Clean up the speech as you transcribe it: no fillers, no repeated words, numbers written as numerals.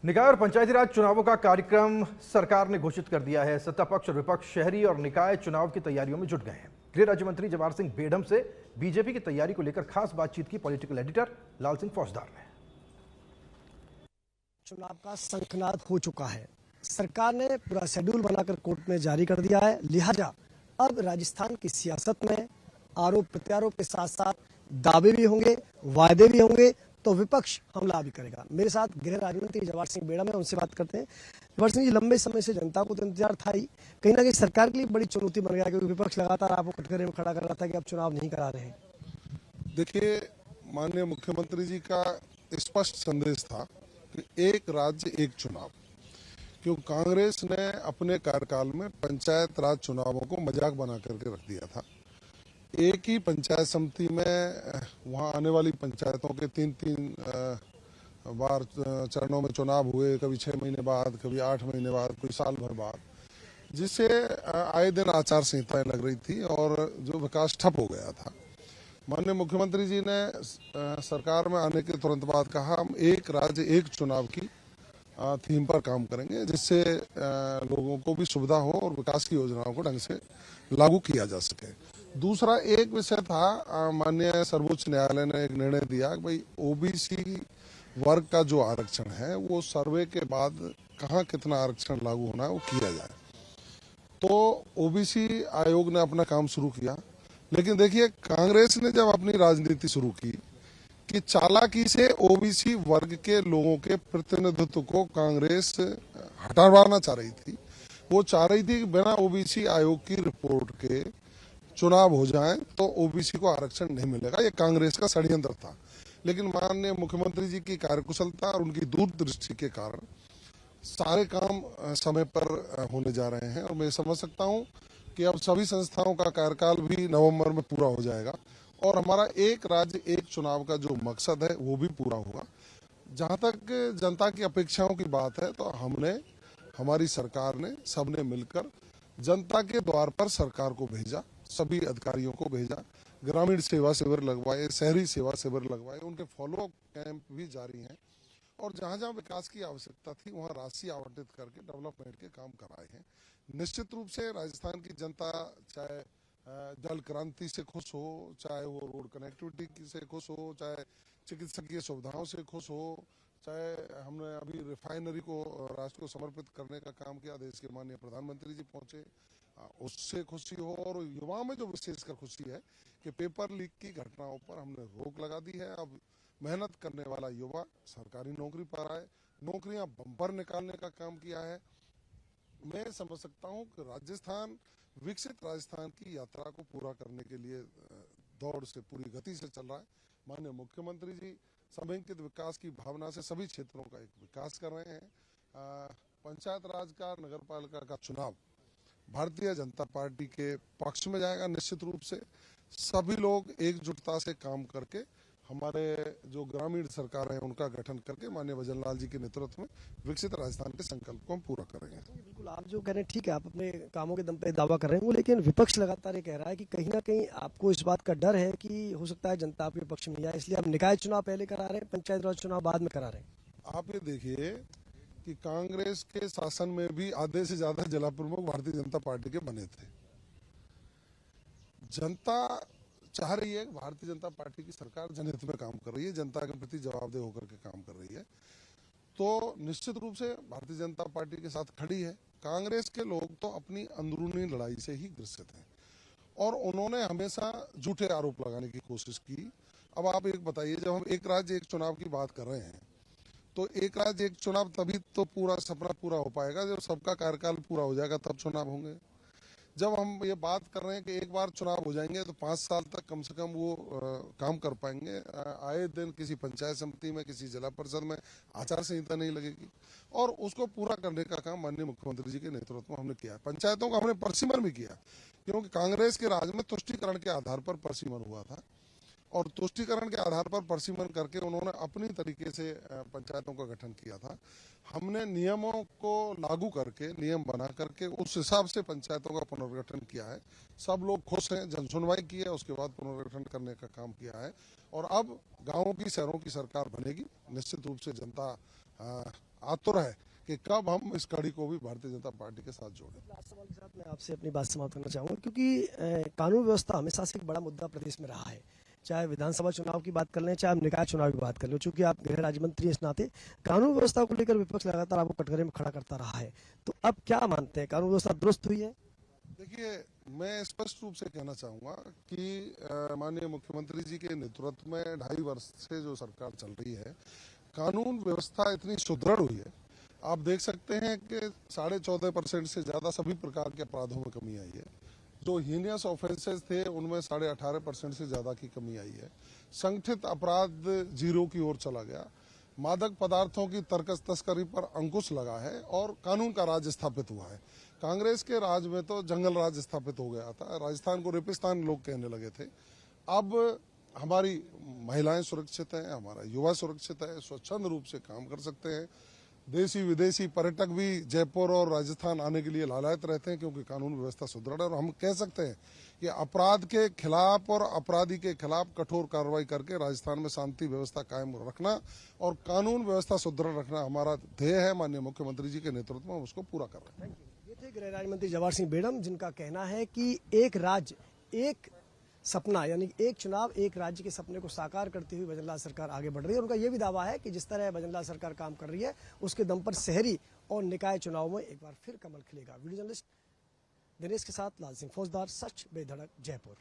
निकाय और पंचायती राज चुनावों का कार्यक्रम सरकार ने घोषित कर दिया है। सत्ता पक्ष और विपक्ष शहरी और निकाय चुनाव की तैयारियों में जुट गए हैं। गृह राज्य मंत्री जवाहर सिंह बेढम से बीजेपी की तैयारी को लेकर खास बातचीत की पॉलिटिकल एडिटर लाल सिंह फौजदार ने। चुनाव का शंखनाद हो चुका है। सरकार ने पूरा शेड्यूल बनाकर कोर्ट में जारी कर दिया है। लिहाजा अब राजस्थान की सियासत में आरोप प्रत्यारोप के साथ साथ दावे भी होंगे, वायदे भी होंगे, तो विपक्ष हमला भी करेगा। मेरे साथ गृह राज्य मंत्री जवाहर सिंह बेढम है, उनसे बात करते हैं। जवाहर सिंह जी, लंबे समय से जनता को तो इंतजार था ही, कहीं ना कहीं सरकार के लिए बड़ी चुनौती बन गया, क्योंकि विपक्ष लगातार आपको कटघरे में खड़ा कर रहा था कि अब चुनाव नहीं करा रहे हैं। देखिए, माननीय मुख्यमंत्री जी का स्पष्ट संदेश था कि एक राज्य एक चुनाव। क्यों कांग्रेस ने अपने कार्यकाल में पंचायत राज चुनावों को मजाक बना करके रख दिया था। एक ही पंचायत समिति में वहां आने वाली पंचायतों के तीन बार चरणों में चुनाव हुए, कभी 6 महीने बाद, कभी 8 महीने बाद, कोई साल भर बाद, जिससे आए दिन आचार संहिताएं लग रही थी और जो विकास ठप हो गया था। माननीय मुख्यमंत्री जी ने सरकार में आने के तुरंत बाद कहा, हम एक राज्य एक चुनाव की थीम पर काम करेंगे, जिससे लोगों को भी सुविधा हो और विकास की योजनाओं को ढंग से लागू किया जा सके। दूसरा एक विषय था, माननीय सर्वोच्च न्यायालय ने एक निर्णय दिया कि भाई ओबीसी वर्ग का जो आरक्षण है वो सर्वे के बाद कहाँ कितना आरक्षण लागू होना है वो किया जाए। तो ओबीसी आयोग ने अपना काम शुरू किया, लेकिन देखिए कांग्रेस ने जब अपनी राजनीति शुरू की कि चालाकी से ओबीसी वर्ग के लोगों के प्रतिनिधित्व को कांग्रेस हटाना चाह रही थी। वो चाह रही थी कि बिना ओबीसी आयोग की रिपोर्ट के चुनाव हो जाएं तो ओबीसी को आरक्षण नहीं मिलेगा। ये कांग्रेस का षड्यंत्र था, लेकिन माननीय मुख्यमंत्री जी की कार्यकुशलता और उनकी दूरदृष्टि के कारण सारे काम समय पर होने जा रहे हैं। और मैं समझ सकता हूं कि अब सभी संस्थाओं का कार्यकाल भी नवंबर में पूरा हो जाएगा और हमारा एक राज्य एक चुनाव का जो मकसद है वो भी पूरा होगा। जहां तक जनता की अपेक्षाओं की बात है, तो हमारी सरकार ने सबने मिलकर जनता के द्वार पर सरकार को भेजा, सभी अधिकारियों को भेजा, ग्रामीण सेवा शिविर लगवाए, शहरी सेवा शिविर लगवाए, उनके फॉलोअप कैंप भी जारी हैं और जहां जहां विकास की आवश्यकता थी वहां राशि आवंटित करके डेवलपमेंट के काम कराए हैं। निश्चित रूप से राजस्थान की जनता चाहे जल क्रांति से खुश हो, चाहे वो रोड कनेक्टिविटी से खुश हो, चाहे चिकित्सकीय सुविधाओं से खुश हो, चाहे हमने अभी रिफाइनरी को राष्ट्र को समर्पित करने का काम किया, देश के माननीय प्रधानमंत्री जी पहुंचे, उससे खुशी हो। और युवाओं में जो विशेषकर खुशी है कि पेपर लीक की घटनाओं पर हमने रोक लगा दी है। अब मेहनत करने वाला युवा सरकारी नौकरी पर आए, नौकरियां बम्पर निकालने का काम किया है। मैं समझ सकता हूं कि राजस्थान विकसित राजस्थान की यात्रा को पूरा करने के लिए दौड़ से पूरी गति से चल रहा है। माननीय मुख्यमंत्री जी समेकित विकास की भावना से सभी क्षेत्रों का एक विकास कर रहे हैं। पंचायत राज का, नगर पालिका का चुनाव भारतीय जनता पार्टी के पक्ष में जाएगा। निश्चित रूप से सभी लोग एकजुटता से काम करके हमारे जो ग्रामीण सरकार है उनका गठन करके माननीय भजनलाल जी के नेतृत्व में विकसित राजस्थान के संकल्प को हम पूरा करेंगे। बिल्कुल, आप जो कह रहे हैं ठीक है, आप अपने कामों के दम पे दावा कर रहे हैं, लेकिन विपक्ष लगातार ये कह रहा है कि कहीं ना कहीं आपको इस बात का डर है कि हो सकता है जनता आपके पक्ष में जाए, इसलिए आप निकाय चुनाव पहले करा रहे हैं, पंचायत राज चुनाव बाद में करा रहे हैं। आप ये देखिए कि कांग्रेस के शासन में भी आधे से ज्यादा जिला प्रमुख भारतीय जनता पार्टी के बने थे। जनता चाह रही है, भारतीय जनता पार्टी की सरकार जनहित में काम कर रही है, जनता के प्रति जवाबदेह होकर के काम कर रही है, तो निश्चित रूप से भारतीय जनता पार्टी के साथ खड़ी है। कांग्रेस के लोग तो अपनी अंदरूनी लड़ाई से ही ग्रसित हैं और उन्होंने हमेशा झूठे आरोप लगाने की कोशिश की। अब आप एक बताइए, जब हम एक राज्य एक चुनाव की बात कर रहे हैं तो एक राज्य एक चुनाव तभी तो पूरा सपना पूरा हो पाएगा जब सबका कार्यकाल पूरा हो जाएगा, तब चुनाव होंगे। जब हम ये बात कर रहे हैं कि एक बार चुनाव हो जाएंगे तो 5 साल तक कम से कम वो काम कर पाएंगे। आए दिन किसी पंचायत समिति में, किसी जिला परिषद में आचार संहिता नहीं लगेगी और उसको पूरा करने का काम माननीय मुख्यमंत्री जी के नेतृत्व में हमने किया। पंचायतों का हमने परिसीमन भी किया, क्योंकि कांग्रेस के राज में तुष्टीकरण के आधार पर परिसीमन हुआ था और तुष्टीकरण के आधार पर परिसीमन करके उन्होंने अपनी तरीके से पंचायतों का गठन किया था। हमने नियमों को लागू करके, नियम बना करके उस हिसाब से पंचायतों का पुनर्गठन किया है। सब लोग खुश हैं, जनसुनवाई की है, उसके बाद पुनर्गठन करने का काम किया है और अब गाँवों की, शहरों की सरकार बनेगी। निश्चित रूप से जनता आतुर है कि कब हम इस कड़ी को भी भारतीय जनता पार्टी के साथ जोड़ें। लास्ट सवाल के साथ मैं आपसे अपनी बात समाप्त करना चाहूंगा, क्योंकि कानून व्यवस्था हमेशा से एक बड़ा मुद्दा प्रदेश में रहा है। चाहे विधानसभा चुनाव की बात कर लें, चाहे हम निकाय चुनाव की बात कर लें, चूंकि आप गृह राज्य मंत्री इस नाते कानून व्यवस्था को लेकर विपक्ष लगातार आपको कटघरे में खड़ा करता रहा है। तो अब क्या मानते हैं, कानून व्यवस्था दुरुस्त हुई है? देखिए, मैं स्पष्ट रूप से कहना चाहूंगा कि माननीय मुख्यमंत्री जी के नेतृत्व में 2.5 वर्ष से जो सरकार चल रही है, कानून व्यवस्था इतनी सुदृढ़ हुई है। आप देख सकते हैं कि 14.5% से ज्यादा सभी प्रकार के अपराधों में कमी आई है। जो हीनियस ऑफेंसेस थे उनमें 18.5% से ज्यादा की कमी आई है। संगठित अपराध जीरो की ओर चला गया। मादक पदार्थों की तस्करी पर अंकुश लगा है और कानून का राज स्थापित हुआ है। कांग्रेस के राज में तो जंगल राज स्थापित हो गया था, राजस्थान को रेपिस्तान लोग कहने लगे थे। अब हमारी महिलाएं सुरक्षित हैं, हमारा युवा सुरक्षित है, स्वच्छंद रूप से काम कर सकते हैं। देशी विदेशी पर्यटक भी जयपुर और राजस्थान आने के लिए लालायत रहते हैं, क्योंकि कानून व्यवस्था सुदृढ़ है। और हम कह सकते हैं कि अपराध के खिलाफ और अपराधी के खिलाफ कठोर कार्रवाई करके राजस्थान में शांति व्यवस्था कायम रखना और कानून व्यवस्था सुदृढ़ रखना हमारा ध्येय है। माननीय मुख्यमंत्री जी के नेतृत्व में हम उसको पूरा कर रहे हैं। ये थे गृह राज्य मंत्री जवाहर सिंह बेड़म, जिनका कहना है कि एक राज्य एक सपना, यानी एक चुनाव एक राज्य के सपने को साकार करते हुए भजनलाल सरकार आगे बढ़ रही है। उनका यह भी दावा है कि जिस तरह भजनलाल सरकार काम कर रही है, उसके दम पर शहरी और निकाय चुनाव में एक बार फिर कमल खिलेगा। वीडियो जर्नलिस्ट दिनेश के साथ लाल सिंह फौजदार, सच बेधड़क, जयपुर।